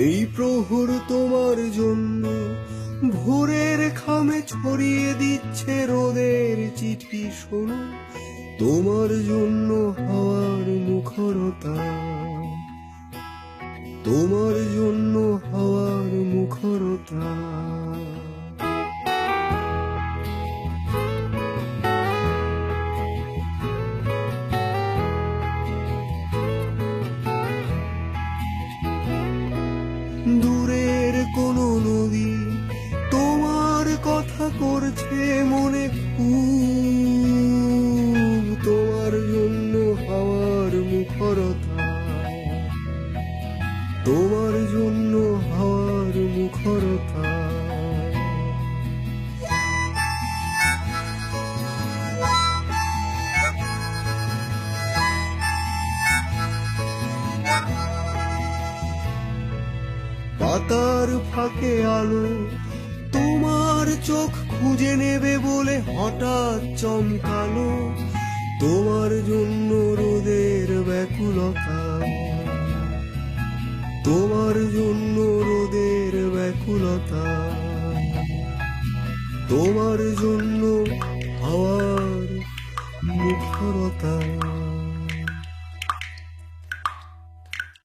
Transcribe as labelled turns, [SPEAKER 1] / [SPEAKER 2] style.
[SPEAKER 1] এই প্রহর তোমার জন্য ভোরের খামে ছড়িয়ে দিচ্ছে রোদের চিঠি, শোনো তোমার জন্য হাওয়ার মুখরতা, তোমার জন্য হাওয়ার মুখরতা। দূরের কোনো নদী তোমার কথা করছে মনে খুব, তোমার জন্য হাওয়ার মুখরতা, তোমার জন্য হাওয়ার মুখরতা। পাতার ফাঁকে আলো তোমার চোখ খুঁজে নেবে বলে হঠাৎ চমকালো, তোমার জন্য রোদের ব্যাকুলতা, তোমার জন্য রোদের ব্যাকুলতা, তোমার জন্য হাওয়ার মুখরতা।